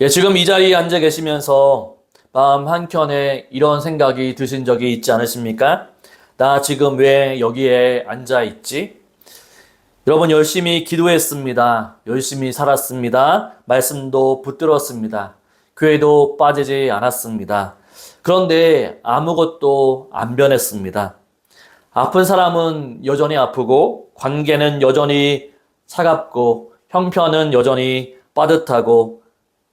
지금 이 자리에 앉아 계시면서 마음 한켠에 이런 생각이 드신 적이 있지 않으십니까? 나 지금 왜 여기에 앉아 있지? 여러분 열심히 기도했습니다. 열심히 살았습니다. 말씀도 붙들었습니다. 교회도 빠지지 않았습니다. 그런데 아무것도 안 변했습니다. 아픈 사람은 여전히 아프고 관계는 여전히 차갑고 형편은 여전히 빠듯하고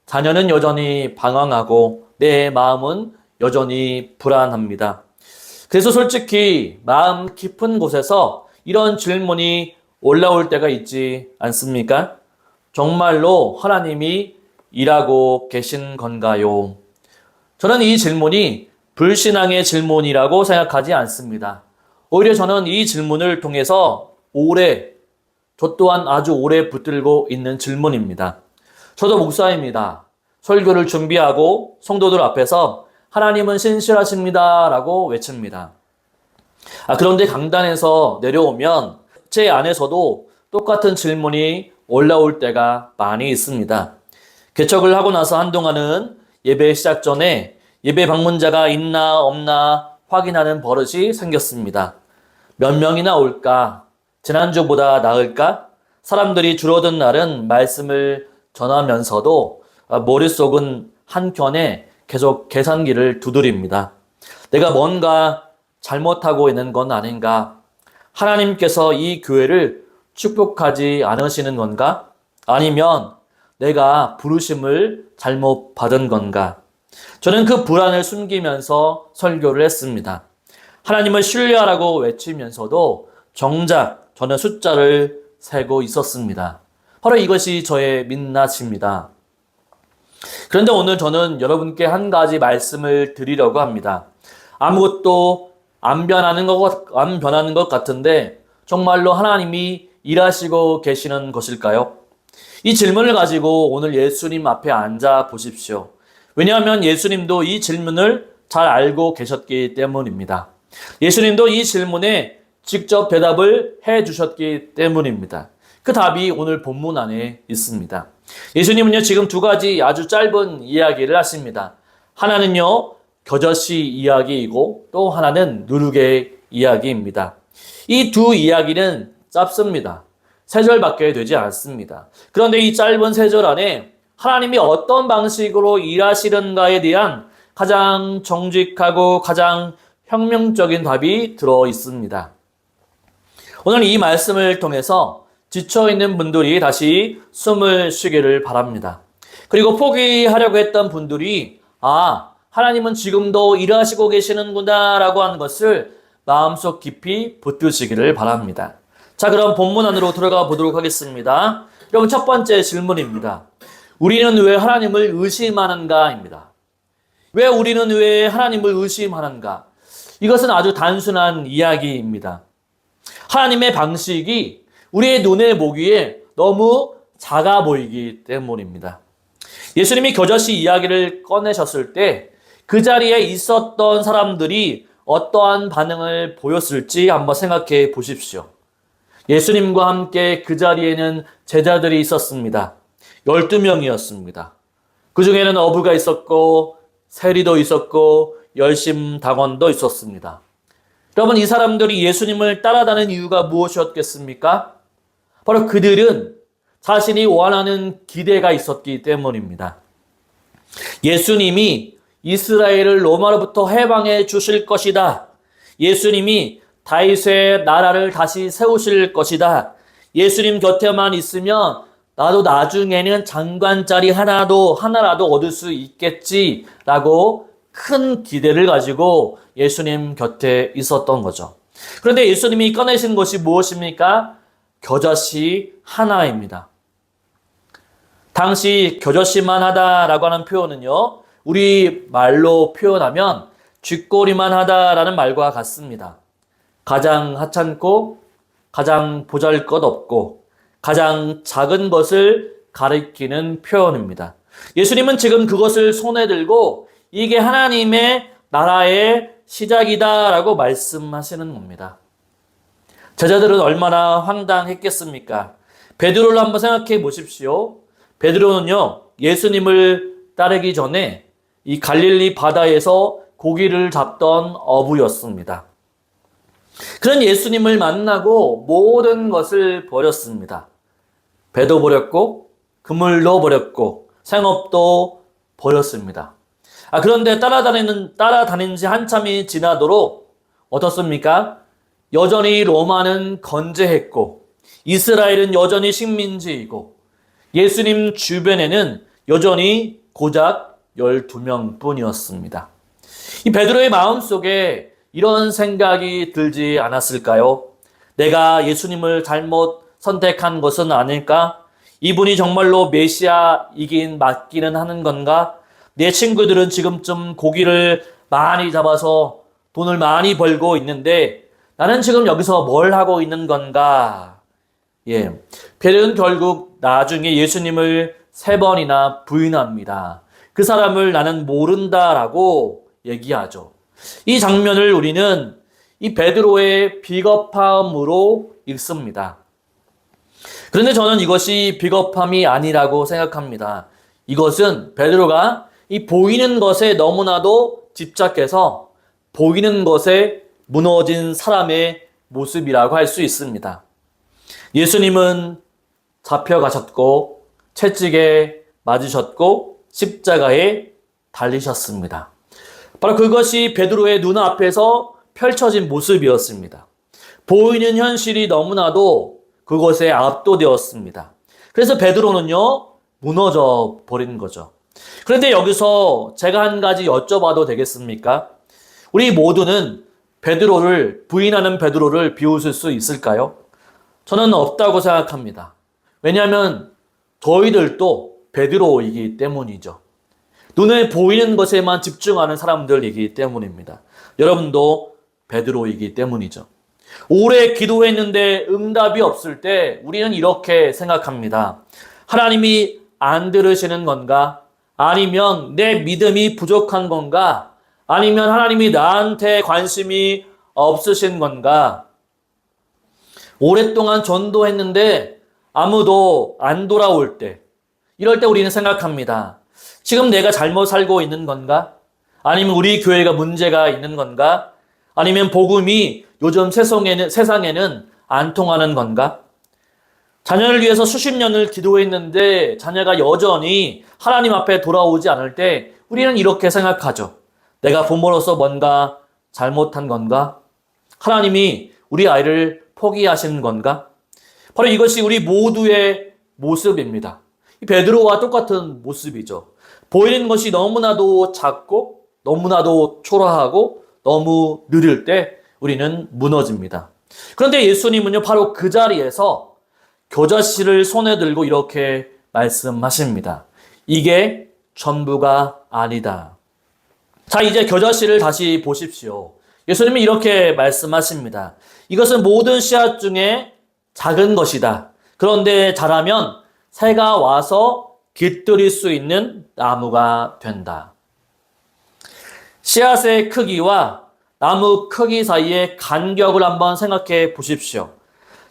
자녀는 여전히 방황하고 내 마음은 여전히 불안합니다. 그래서 솔직히 마음 깊은 곳에서 이런 질문이 올라올 때가 있지 않습니까? 정말로 하나님이 일하고 계신 건가요? 저는 이 질문이 불신앙의 질문이라고 생각하지 않습니다. 오히려 저는 이 질문을 통해서 저 또한 아주 오래 붙들고 있는 질문입니다. 저도 목사입니다. 설교를 준비하고 성도들 앞에서 하나님은 신실하십니다 라고 외칩니다. 그런데 강단에서 내려오면 제 안에서도 똑같은 질문이 올라올 때가 많이 있습니다. 개척을 하고 나서 한동안은 예배 시작 전에 예배 방문자가 있나 없나 확인하는 버릇이 생겼습니다. 몇 명이나 올까? 지난주보다 나을까? 사람들이 줄어든 날은 말씀을 전하면서도 머릿속은 한켠에 계속 계산기를 두드립니다. 내가 뭔가 잘못하고 있는 건 아닌가? 하나님께서 이 교회를 축복하지 않으시는 건가? 아니면 내가 부르심을 잘못 받은 건가? 저는 그 불안을 숨기면서 설교를 했습니다. 하나님을 신뢰하라고 외치면서도 정작 저는 숫자를 세고 있었습니다. 바로 이것이 저의 민낯입니다. 그런데 오늘 저는 여러분께 한 가지 말씀을 드리려고 합니다. 아무것도 안 변하는 것 같은데 정말로 하나님이 일하시고 계시는 것일까요? 이 질문을 가지고 오늘 예수님 앞에 앉아 보십시오. 왜냐하면 예수님도 이 질문을 잘 알고 계셨기 때문입니다. 예수님도 이 질문에 직접 대답을 해 주셨기 때문입니다. 그 답이 오늘 본문 안에 있습니다. 예수님은요, 지금 두 가지 아주 짧은 이야기를 하십니다. 하나는요, 겨자씨 이야기이고 또 하나는 누룩의 이야기입니다. 이 두 이야기는 짧습니다. 세 절밖에 되지 않습니다. 그런데 이 짧은 세 절 안에 하나님이 어떤 방식으로 일하시는가에 대한 가장 정직하고 가장 혁명적인 답이 들어 있습니다. 오늘 이 말씀을 통해서 지쳐있는 분들이 다시 숨을 쉬기를 바랍니다. 그리고 포기하려고 했던 분들이 하나님은 지금도 일하시고 계시는구나 라고 하는 것을 마음속 깊이 붙드시기를 바랍니다. 자, 그럼 본문 안으로 들어가 보도록 하겠습니다. 여러분, 첫 번째 질문입니다. 우리는 왜 하나님을 의심하는가입니다. 왜 우리는 왜 하나님을 의심하는가? 이것은 아주 단순한 이야기입니다. 하나님의 방식이 우리의 눈에 보기에 너무 작아 보이기 때문입니다. 예수님이 겨자씨 이야기를 꺼내셨을 때 그 자리에 있었던 사람들이 어떠한 반응을 보였을지 한번 생각해 보십시오. 예수님과 함께 그 자리에는 제자들이 있었습니다. 12명이었습니다. 그 중에는 어부가 있었고 세리도 있었고 열심당원도 있었습니다. 여러분, 이 사람들이 예수님을 따라다니는 이유가 무엇이었겠습니까? 바로 그들은 자신이 원하는 기대가 있었기 때문입니다. 예수님이 이스라엘을 로마로부터 해방해 주실 것이다. 예수님이 다윗의 나라를 다시 세우실 것이다. 예수님 곁에만 있으면 나도 나중에는 장관 자리 하나라도 얻을 수 있겠지라고 큰 기대를 가지고 예수님 곁에 있었던 거죠. 그런데 예수님이 꺼내신 것이 무엇입니까? 겨자씨 하나입니다. 당시 겨자씨만 하다라고 하는 표현은요, 우리 말로 표현하면 쥐꼬리만 하다라는 말과 같습니다. 가장 하찮고 가장 보잘것없고 가장 작은 것을 가리키는 표현입니다. 예수님은 지금 그것을 손에 들고 이게 하나님의 나라의 시작이다라고 말씀하시는 겁니다. 제자들은 얼마나 황당했겠습니까? 베드로를 한번 생각해 보십시오. 베드로는요, 예수님을 따르기 전에 이 갈릴리 바다에서 고기를 잡던 어부였습니다. 그런 예수님을 만나고 모든 것을 버렸습니다. 배도 버렸고 그물도 버렸고 생업도 버렸습니다. 그런데 따라다니는 지 한참이 지나도록 어떻습니까? 여전히 로마는 건재했고 이스라엘은 여전히 식민지이고 예수님 주변에는 여전히 고작 12명 뿐이었습니다. 이 베드로의 마음속에 이런 생각이 들지 않았을까요? 내가 예수님을 잘못 선택한 것은 아닐까? 이분이 정말로 메시아이긴 맞기는 하는 건가? 내 친구들은 지금쯤 고기를 많이 잡아서 돈을 많이 벌고 있는데 나는 지금 여기서 뭘 하고 있는 건가? 베드로는 결국 나중에 예수님을 3번이나 부인합니다. 그 사람을 나는 모른다라고 얘기하죠. 이 장면을 우리는 이 베드로의 비겁함으로 읽습니다. 그런데 저는 이것이 비겁함이 아니라고 생각합니다. 이것은 베드로가 이 보이는 것에 너무나도 집착해서 보이는 것에 무너진 사람의 모습이라고 할 수 있습니다. 예수님은 잡혀가셨고 채찍에 맞으셨고 십자가에 달리셨습니다. 바로 그것이 베드로의 눈앞에서 펼쳐진 모습이었습니다. 보이는 현실이 너무나도 그것에 압도되었습니다. 그래서 베드로는요, 무너져 버린 거죠. 그런데 여기서 제가 한 가지 여쭤봐도 되겠습니까? 우리 모두는 부인하는 베드로를 비웃을 수 있을까요? 저는 없다고 생각합니다. 왜냐하면 저희들도 베드로이기 때문이죠. 눈에 보이는 것에만 집중하는 사람들이기 때문입니다. 여러분도 베드로이기 때문이죠. 오래 기도했는데 응답이 없을 때 우리는 이렇게 생각합니다. 하나님이 안 들으시는 건가? 아니면 내 믿음이 부족한 건가? 아니면 하나님이 나한테 관심이 없으신 건가? 오랫동안 전도했는데 아무도 안 돌아올 때, 이럴 때 우리는 생각합니다. 지금 내가 잘못 살고 있는 건가? 아니면 우리 교회가 문제가 있는 건가? 아니면 복음이 요즘 세상에는 안 통하는 건가? 자녀를 위해서 수십 년을 기도했는데 자녀가 여전히 하나님 앞에 돌아오지 않을 때 우리는 이렇게 생각하죠. 내가 부모로서 뭔가 잘못한 건가? 하나님이 우리 아이를 포기하신 건가? 바로 이것이 우리 모두의 모습입니다. 베드로와 똑같은 모습이죠. 보이는 것이 너무나도 작고 너무나도 초라하고 너무 느릴 때 우리는 무너집니다. 그런데 예수님은요, 바로 그 자리에서 겨자씨를 손에 들고 이렇게 말씀하십니다. 이게 전부가 아니다. 자, 이제 겨자씨를 다시 보십시오. 예수님은 이렇게 말씀하십니다. 이것은 모든 씨앗 중에 작은 것이다. 그런데 자라면 새가 와서 깃들일 수 있는 나무가 된다. 씨앗의 크기와 나무 크기 사이의 간격을 한번 생각해 보십시오.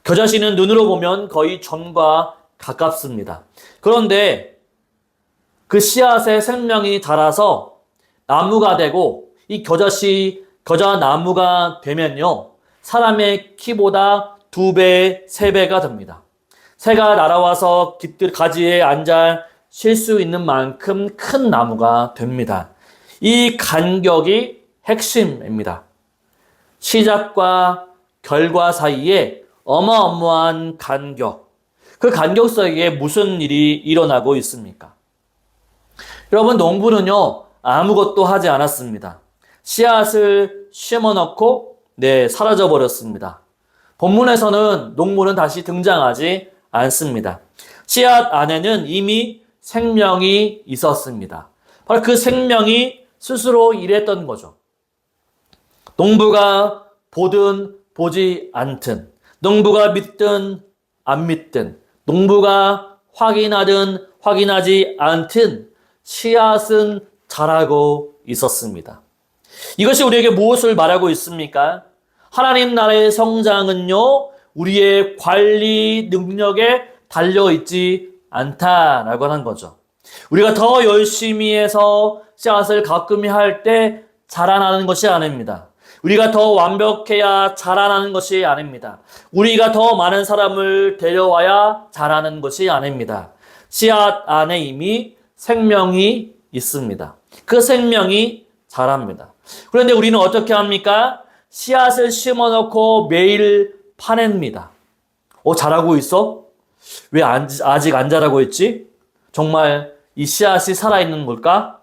겨자씨는 눈으로 보면 거의 전과 가깝습니다. 그런데 그 씨앗의 생명이 자라서 나무가 되고 이 겨자나무가 되면요, 사람의 키보다 2배, 3배가 됩니다. 새가 날아와서 가지에 앉아 쉴 수 있는 만큼 큰 나무가 됩니다. 이 간격이 핵심입니다. 시작과 결과 사이에 어마어마한 간격. 그 간격 사이에 무슨 일이 일어나고 있습니까? 여러분, 농부는요, 아무것도 하지 않았습니다. 씨앗을 심어넣고 사라져 버렸습니다. 본문에서는 농부는 다시 등장하지 않습니다. 씨앗 안에는 이미 생명이 있었습니다. 바로 그 생명이 스스로 일했던 거죠. 농부가 보든 보지 않든, 농부가 믿든 안 믿든, 농부가 확인하든 확인하지 않든 씨앗은 자라고 있었습니다. 이것이 우리에게 무엇을 말하고 있습니까? 하나님 나라의 성장은요, 우리의 관리 능력에 달려있지 않다라고 하는 거죠. 우리가 더 열심히 해서 씨앗을 가꾸미 할 때 자라나는 것이 아닙니다. 우리가 더 완벽해야 자라나는 것이 아닙니다. 우리가 더 많은 사람을 데려와야 자라는 것이 아닙니다. 씨앗 안에 이미 생명이 있습니다. 그 생명이 자랍니다. 그런데 우리는 어떻게 합니까? 씨앗을 심어놓고 매일 파냅니다. 자라고 있어? 왜 아직 안 자라고 있지? 정말 이 씨앗이 살아있는 걸까?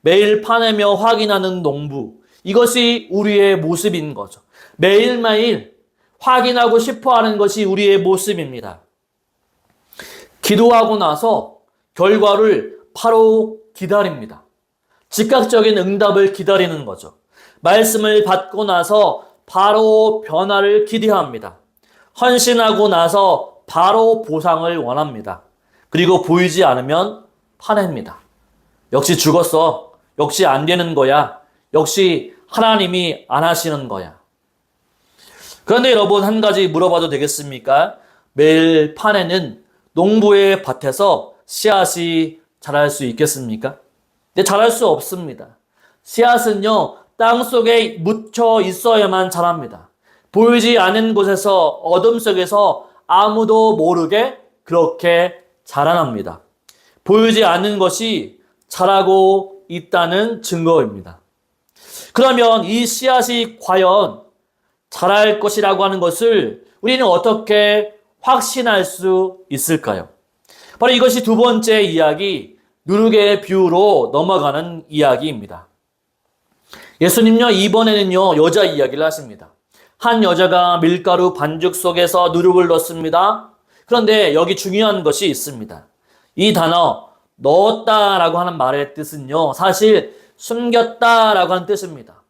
매일 파내며 확인하는 농부. 이것이 우리의 모습인 거죠. 매일매일 확인하고 싶어 하는 것이 우리의 모습입니다. 기도하고 나서 결과를 바로 기다립니다. 즉각적인 응답을 기다리는 거죠. 말씀을 받고 나서 바로 변화를 기대합니다. 헌신하고 나서 바로 보상을 원합니다. 그리고 보이지 않으면 파냅니다. 역시 죽었어. 역시 안 되는 거야. 역시 하나님이 안 하시는 거야. 그런데 여러분, 한 가지 물어봐도 되겠습니까? 매일 파내는 농부의 밭에서 씨앗이 자랄 수 있겠습니까? 네, 자랄 수 없습니다. 씨앗은요, 땅 속에 묻혀 있어야만 자랍니다. 보이지 않는 곳에서, 어둠 속에서 아무도 모르게 그렇게 자라납니다. 보이지 않는 것이 자라고 있다는 증거입니다. 그러면 이 씨앗이 과연 자랄 것이라고 하는 것을 우리는 어떻게 확신할 수 있을까요? 바로 이것이 두 번째 이야기, 누룩의 비유로 넘어가는 이야기입니다. 예수님요, 이번에는요, 여자 이야기를 하십니다. 한 여자가 밀가루 반죽 속에서 누룩을 넣습니다. 그런데 여기 중요한 것이 있습니다. 이 단어, 넣었다라고 하는 말의 뜻은요, 사실 숨겼다라고 하는 뜻입니다.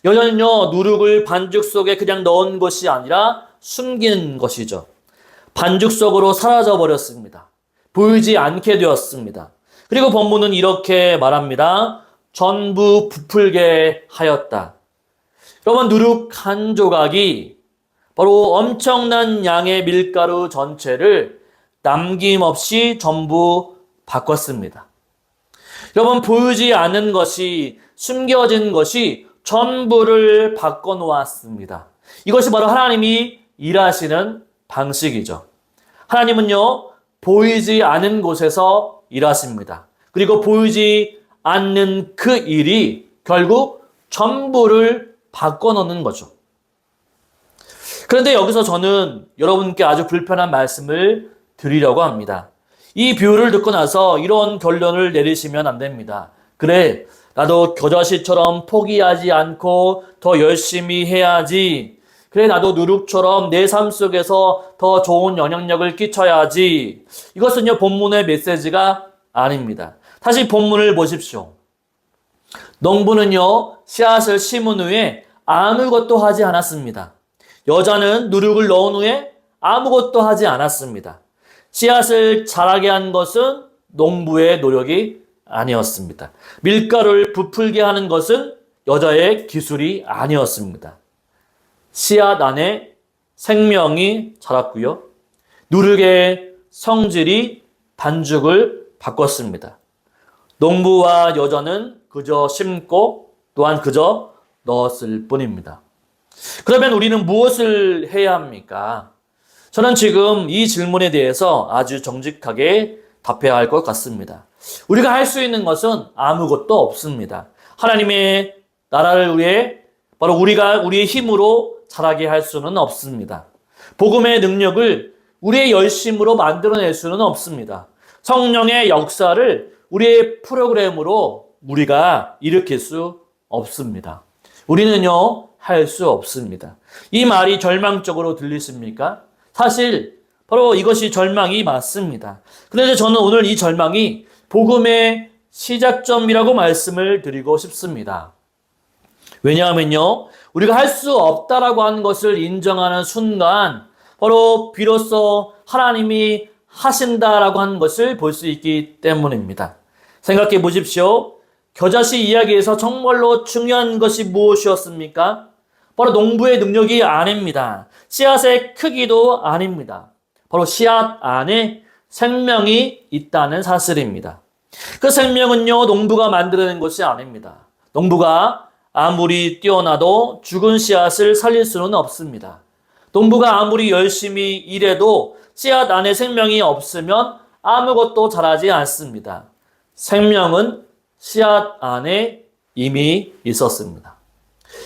여자는요, 누룩을 반죽 속에 그냥 넣은 것이 아니라 숨긴 것이죠. 반죽 속으로 사라져 버렸습니다. 보이지 않게 되었습니다. 그리고 본문은 이렇게 말합니다. 전부 부풀게 하였다. 여러분, 누룩 한 조각이 바로 엄청난 양의 밀가루 전체를 남김없이 전부 바꿨습니다. 여러분, 보이지 않는 것이, 숨겨진 것이 전부를 바꿔놓았습니다. 이것이 바로 하나님이 일하시는 방식이죠. 하나님은요, 보이지 않은 곳에서 일하십니다. 그리고 보이지 않는 그 일이 결국 전부를 바꿔놓는 거죠. 그런데 여기서 저는 여러분께 아주 불편한 말씀을 드리려고 합니다. 이 비유를 듣고 나서 이런 결론을 내리시면 안 됩니다. 그래, 나도 겨자씨처럼 포기하지 않고 더 열심히 해야지. 그래, 나도 누룩처럼 내 삶 속에서 더 좋은 영향력을 끼쳐야지. 이것은요, 본문의 메시지가 아닙니다. 다시 본문을 보십시오. 농부는요, 씨앗을 심은 후에 아무것도 하지 않았습니다. 여자는 누룩을 넣은 후에 아무것도 하지 않았습니다. 씨앗을 자라게 한 것은 농부의 노력이 아니었습니다. 밀가루를 부풀게 하는 것은 여자의 기술이 아니었습니다. 씨앗 안에 생명이 자랐고요. 누룩의 성질이 반죽을 바꿨습니다. 농부와 여자는 그저 심고 또한 그저 넣었을 뿐입니다. 그러면 우리는 무엇을 해야 합니까? 저는 지금 이 질문에 대해서 아주 정직하게 답해야 할 것 같습니다. 우리가 할 수 있는 것은 아무것도 없습니다. 하나님의 나라를 위해 바로 우리가 우리의 힘으로 자라게 할 수는 없습니다. 복음의 능력을 우리의 열심으로 만들어낼 수는 없습니다. 성령의 역사를 우리의 프로그램으로 우리가 일으킬 수 없습니다. 우리는요, 할 수 없습니다. 이 말이 절망적으로 들리십니까? 사실 바로 이것이 절망이 맞습니다. 그런데 저는 오늘 이 절망이 복음의 시작점이라고 말씀을 드리고 싶습니다. 왜냐하면요, 우리가 할 수 없다라고 하는 것을 인정하는 순간 바로 비로소 하나님이 하신다라고 하는 것을 볼 수 있기 때문입니다. 생각해 보십시오. 겨자씨 이야기에서 정말로 중요한 것이 무엇이었습니까? 바로 농부의 능력이 아닙니다. 씨앗의 크기도 아닙니다. 바로 씨앗 안에 생명이 있다는 사실입니다. 그 생명은요, 농부가 만들어낸 것이 아닙니다. 농부가 아무리 뛰어나도 죽은 씨앗을 살릴 수는 없습니다. 농부가 아무리 열심히 일해도 씨앗 안에 생명이 없으면 아무것도 자라지 않습니다. 생명은 씨앗 안에 이미 있었습니다.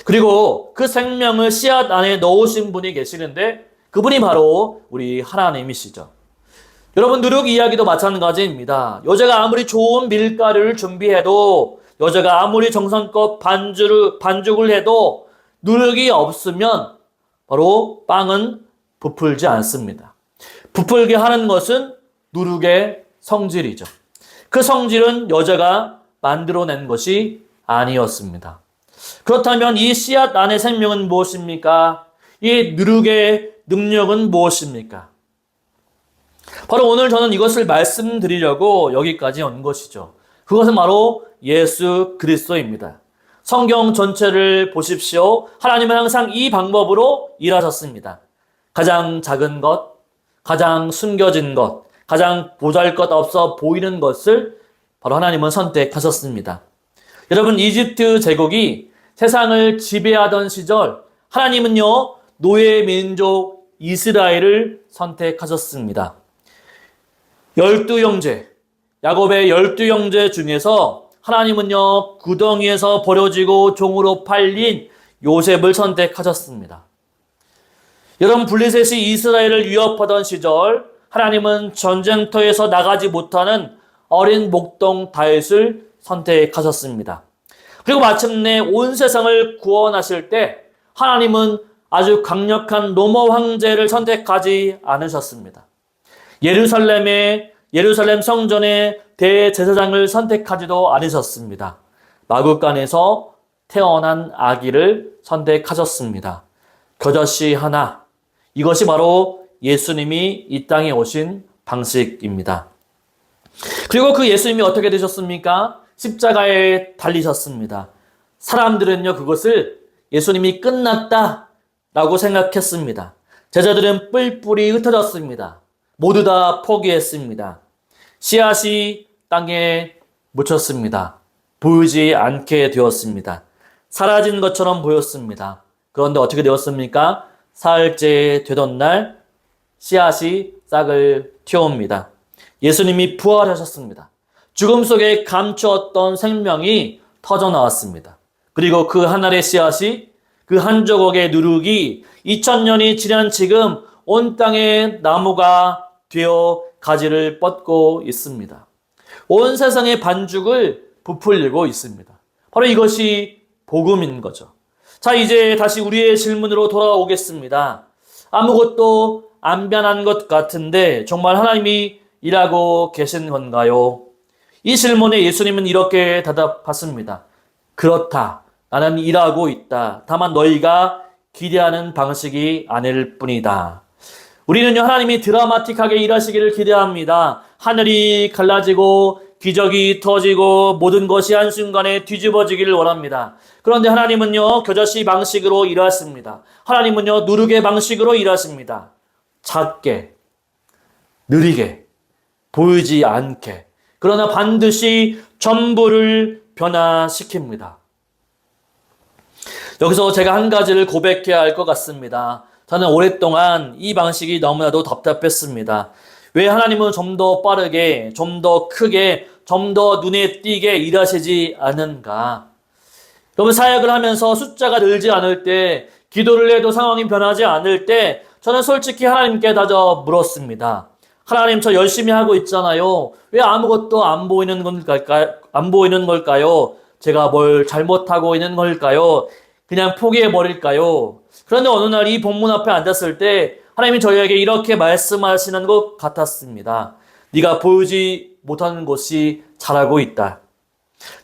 그리고 그 생명을 씨앗 안에 넣으신 분이 계시는데 그분이 바로 우리 하나님이시죠. 여러분, 누룩 이야기도 마찬가지입니다. 여자가 아무리 좋은 밀가루를 준비해도, 여자가 아무리 정성껏 반죽을 해도 누룩이 없으면 바로 빵은 부풀지 않습니다. 부풀게 하는 것은 누룩의 성질이죠. 그 성질은 여자가 만들어낸 것이 아니었습니다. 그렇다면 이 씨앗 안의 생명은 무엇입니까? 이 누룩의 능력은 무엇입니까? 바로 오늘 저는 이것을 말씀드리려고 여기까지 온 것이죠. 그것은 바로 예수 그리스도입니다. 성경 전체를 보십시오. 하나님은 항상 이 방법으로 일하셨습니다. 가장 작은 것, 가장 숨겨진 것, 가장 보잘것없어 보이는 것을 바로 하나님은 선택하셨습니다. 여러분, 이집트 제국이 세상을 지배하던 시절 하나님은요, 노예 민족 이스라엘을 선택하셨습니다. 12형제, 야곱의 12형제 중에서 하나님은요, 구덩이에서 버려지고 종으로 팔린 요셉을 선택하셨습니다. 여러분, 블레셋이 이스라엘을 위협하던 시절 하나님은 전쟁터에서 나가지 못하는 어린 목동 다윗을 선택하셨습니다. 그리고 마침내 온 세상을 구원하실 때 하나님은 아주 강력한 로마 황제를 선택하지 않으셨습니다. 예루살렘 성전의 대제사장을 선택하지도 않으셨습니다. 마구간에서 태어난 아기를 선택하셨습니다. 겨자씨 하나, 이것이 바로 예수님이 이 땅에 오신 방식입니다. 그리고 그 예수님이 어떻게 되셨습니까? 십자가에 달리셨습니다. 사람들은요, 그것을 예수님이 끝났다라고 생각했습니다. 제자들은 뿔뿔이 흩어졌습니다. 모두 다 포기했습니다. 씨앗이 땅에 묻혔습니다. 보이지 않게 되었습니다. 사라진 것처럼 보였습니다. 그런데 어떻게 되었습니까? 사흘째 되던 날 씨앗이 싹을 틔웁니다. 예수님이 부활하셨습니다. 죽음 속에 감추었던 생명이 터져나왔습니다. 그리고 그 한 알의 씨앗이, 그 한 조각의 누룩이 2000년이 지난 지금 온 땅에 나무가 되어 가지를 뻗고 있습니다. 온 세상의 반죽을 부풀리고 있습니다. 바로 이것이 복음인 거죠. 자, 이제 다시 우리의 질문으로 돌아오겠습니다. 아무것도 안 변한 것 같은데 정말 하나님이 일하고 계신 건가요? 이 질문에 예수님은 이렇게 대답하십니다. 그렇다. 나는 일하고 있다. 다만 너희가 기대하는 방식이 아닐 뿐이다. 우리는요, 하나님이 드라마틱하게 일하시기를 기대합니다. 하늘이 갈라지고 기적이 터지고 모든 것이 한순간에 뒤집어지기를 원합니다. 그런데 하나님은요, 겨자씨 방식으로 일하십니다. 하나님은요, 누룩의 방식으로 일하십니다. 작게, 느리게, 보이지 않게. 그러나 반드시 전부를 변화시킵니다. 여기서 제가 한 가지를 고백해야 할 것 같습니다. 저는 오랫동안 이 방식이 너무나도 답답했습니다. 왜 하나님은 좀 더 빠르게, 좀 더 크게, 좀 더 눈에 띄게 일하시지 않은가? 여러분, 사역을 하면서 숫자가 늘지 않을 때, 기도를 해도 상황이 변하지 않을 때, 저는 솔직히 하나님께 다져 물었습니다. 하나님, 저 열심히 하고 있잖아요. 왜 아무것도 안 보이는 걸까요? 제가 뭘 잘못하고 있는 걸까요? 그냥 포기해버릴까요? 그런데 어느 날 이 본문 앞에 앉았을 때 하나님이 저희에게 이렇게 말씀하시는 것 같았습니다. 네가 보이지 못하는 곳이 잘하고 있다.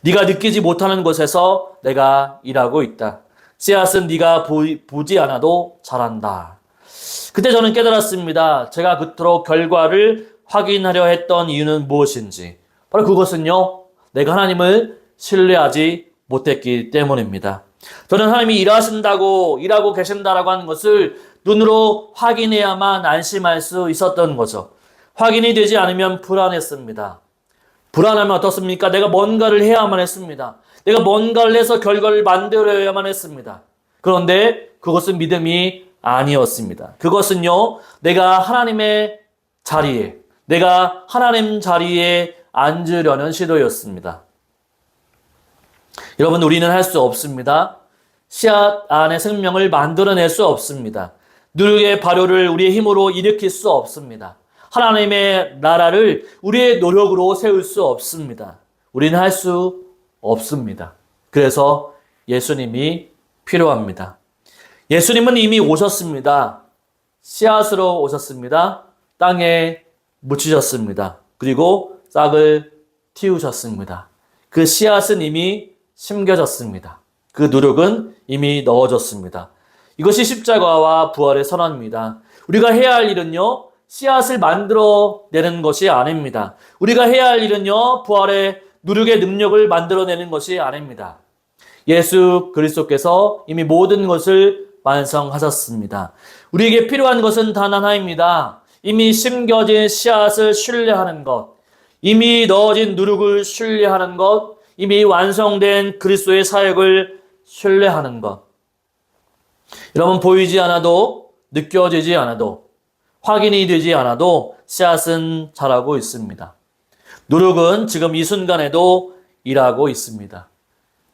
네가 느끼지 못하는 곳에서 내가 일하고 있다. 씨앗은 네가 보지 않아도 자란다. 그때 저는 깨달았습니다. 제가 그토록 결과를 확인하려 했던 이유는 무엇인지. 바로 그것은요, 내가 하나님을 신뢰하지 못했기 때문입니다. 저는 하나님이 일하고 계신다라고 하는 것을 눈으로 확인해야만 안심할 수 있었던 거죠. 확인이 되지 않으면 불안했습니다. 불안하면 어떻습니까? 내가 뭔가를 해야만 했습니다. 내가 뭔가를 해서 결과를 만들어야만 했습니다. 그런데 그것은 믿음이 아니었습니다. 그것은요, 내가 하나님의 자리에, 내가 하나님 자리에 앉으려는 시도였습니다. 여러분, 우리는 할 수 없습니다. 씨앗 안에 생명을 만들어낼 수 없습니다. 누룩의 발효를 우리의 힘으로 일으킬 수 없습니다. 하나님의 나라를 우리의 노력으로 세울 수 없습니다. 우리는 할 수 없습니다. 그래서 예수님이 필요합니다. 예수님은 이미 오셨습니다. 씨앗으로 오셨습니다. 땅에 묻히셨습니다. 그리고 싹을 틔우셨습니다. 그 씨앗은 이미 심겨졌습니다. 그 누룩은 이미 넣어졌습니다. 이것이 십자가와 부활의 선언입니다. 우리가 해야 할 일은요, 씨앗을 만들어내는 것이 아닙니다. 우리가 해야 할 일은요, 부활의 누룩의 능력을 만들어내는 것이 아닙니다. 예수 그리스도께서 이미 모든 것을 완성하셨습니다. 우리에게 필요한 것은 단 하나입니다. 이미 심겨진 씨앗을 신뢰하는 것, 이미 넣어진 누룩을 신뢰하는 것, 이미 완성된 그리스도의 사역을 신뢰하는 것. 여러분, 보이지 않아도, 느껴지지 않아도, 확인이 되지 않아도 씨앗은 자라고 있습니다. 누룩은 지금 이 순간에도 일하고 있습니다.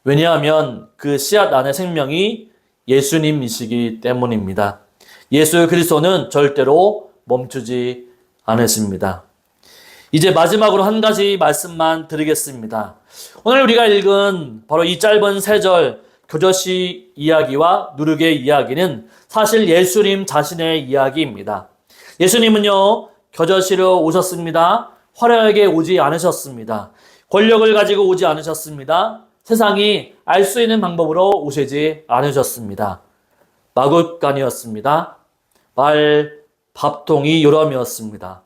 왜냐하면 그 씨앗 안의 생명이 예수님이시기 때문입니다. 예수 그리스도는 절대로 멈추지 않으십니다. 이제 마지막으로 한 가지 말씀만 드리겠습니다. 오늘 우리가 읽은 바로 이 짧은 3절 겨자씨 이야기와 누룩의 이야기는 사실 예수님 자신의 이야기입니다. 예수님은요, 겨자씨로 오셨습니다. 화려하게 오지 않으셨습니다. 권력을 가지고 오지 않으셨습니다. 세상이 알 수 있는 방법으로 오시지 않으셨습니다. 마굿간이었습니다. 말 밥통이 요람이었습니다.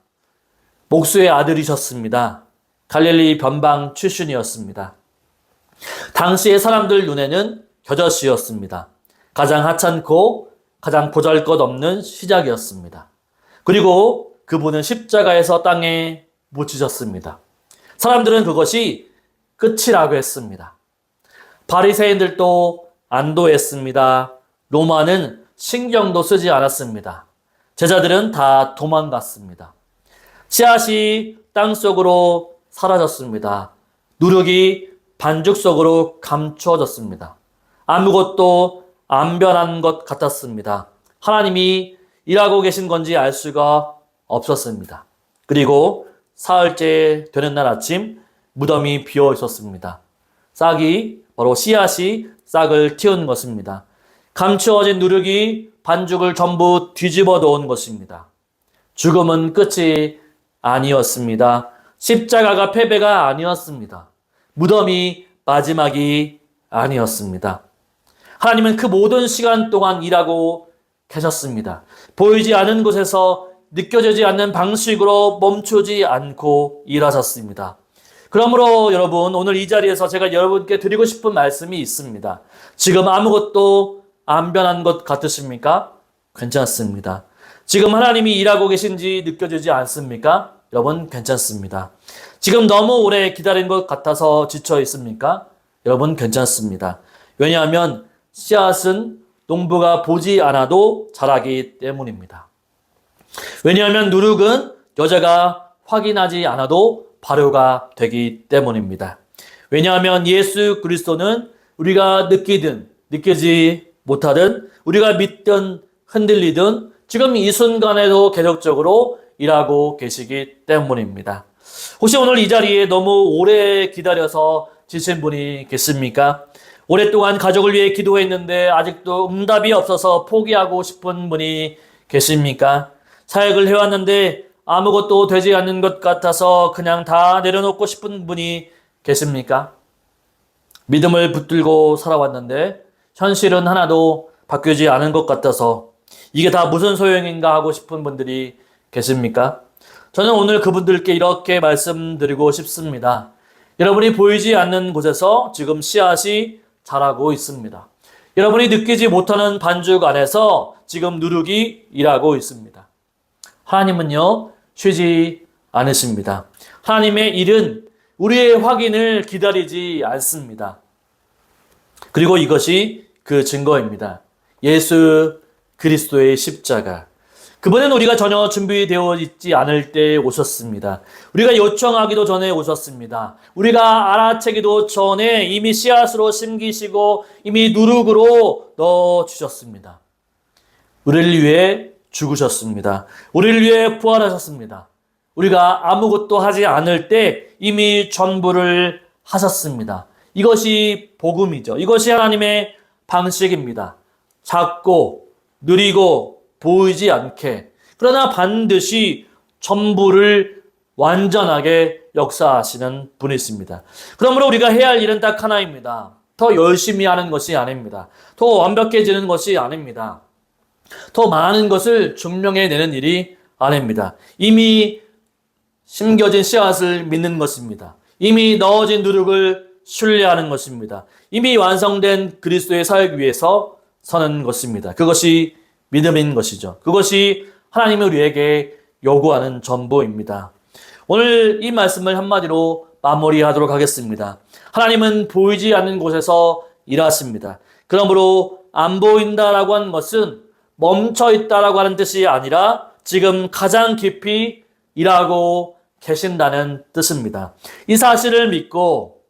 목수의 아들이셨습니다. 갈릴리 변방 출신이었습니다. 당시의 사람들 눈에는 겨자씨였습니다. 가장 하찮고 가장 보잘것없는 시작이었습니다. 그리고 그분은 십자가에서 땅에 묻히셨습니다. 사람들은 그것이 끝이라고 했습니다. 바리새인들도 안도했습니다. 로마는 신경도 쓰지 않았습니다. 제자들은 다 도망갔습니다. 씨앗이 땅속으로 사라졌습니다. 누룩이 반죽 속으로 감추어졌습니다. 아무것도 안 변한 것 같았습니다. 하나님이 일하고 계신 건지 알 수가 없었습니다. 그리고 사흘째 되는 날 아침 무덤이 비어 있었습니다. 싹이 바로 씨앗이 싹을 틔운 것입니다. 감추어진 누룩이 반죽을 전부 뒤집어 놓은 것입니다. 죽음은 끝이 아니었습니다. 십자가가 패배가 아니었습니다. 무덤이 마지막이 아니었습니다. 하나님은 그 모든 시간 동안 일하고 계셨습니다. 보이지 않는 곳에서 느껴지지 않는 방식으로 멈추지 않고 일하셨습니다. 그러므로 여러분, 오늘 이 자리에서 제가 여러분께 드리고 싶은 말씀이 있습니다. 지금 아무것도 안 변한 것 같으십니까? 괜찮습니다. 지금 하나님이 일하고 계신지 느껴지지 않습니까? 여러분, 괜찮습니다. 지금 너무 오래 기다린 것 같아서 지쳐 있습니까? 여러분, 괜찮습니다. 왜냐하면 씨앗은 농부가 보지 않아도 자라기 때문입니다. 왜냐하면 누룩은 여자가 확인하지 않아도 발효가 되기 때문입니다. 왜냐하면 예수 그리스도는 우리가 느끼든 느끼지 못하든 우리가 믿든 흔들리든 지금 이 순간에도 계속적으로 일하고 계시기 때문입니다. 혹시 오늘 이 자리에 너무 오래 기다려서 지친 분이 계십니까? 오랫동안 가족을 위해 기도했는데 아직도 응답이 없어서 포기하고 싶은 분이 계십니까? 사역을 해왔는데 아무것도 되지 않는 것 같아서 그냥 다 내려놓고 싶은 분이 계십니까? 믿음을 붙들고 살아왔는데 현실은 하나도 바뀌지 않은 것 같아서 이게 다 무슨 소용인가 하고 싶은 분들이 계십니까? 저는 오늘 그분들께 이렇게 말씀드리고 싶습니다. 여러분이 보이지 않는 곳에서 지금 씨앗이 자라고 있습니다. 여러분이 느끼지 못하는 반죽 안에서 지금 누룩이 일하고 있습니다. 하나님은요, 쉬지 않으십니다. 하나님의 일은 우리의 확인을 기다리지 않습니다. 그리고 이것이 그 증거입니다. 예수 그리스도의 십자가. 그분은 우리가 전혀 준비되어 있지 않을 때 오셨습니다. 우리가 요청하기도 전에 오셨습니다. 우리가 알아채기도 전에 이미 씨앗으로 심기시고 이미 누룩으로 넣어주셨습니다. 우리를 위해 죽으셨습니다. 우리를 위해 부활하셨습니다. 우리가 아무것도 하지 않을 때 이미 전부를 하셨습니다. 이것이 복음이죠. 이것이 하나님의 방식입니다. 작고 느리고 보이지 않게, 그러나 반드시 전부를 완전하게 역사하시는 분이십니다. 그러므로 우리가 해야 할 일은 딱 하나입니다. 더 열심히 하는 것이 아닙니다. 더 완벽해지는 것이 아닙니다. 더 많은 것을 증명해내는 일이 아닙니다. 이미 심겨진 씨앗을 믿는 것입니다. 이미 넣어진 누룩을 신뢰하는 것입니다. 이미 완성된 그리스도의 사역 위에서 서는 것입니다. 그것이 믿음인 것이죠. 그것이 하나님이 우리에게 요구하는 전부입니다. 오늘 이 말씀을 한마디로 마무리하도록 하겠습니다. 하나님은 보이지 않는 곳에서 일하십니다. 그러므로 안 보인다라고 하는 것은 멈춰 있다라고 하는 뜻이 아니라 지금 가장 깊이 일하고 계신다는 뜻입니다. 이 사실을 믿고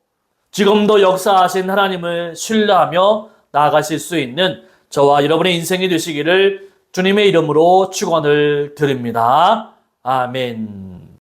지금도 역사하신 하나님을 신뢰하며 나아가실 수 있는 저와 여러분의 인생이 되시기를 주님의 이름으로 축원을 드립니다. 아멘.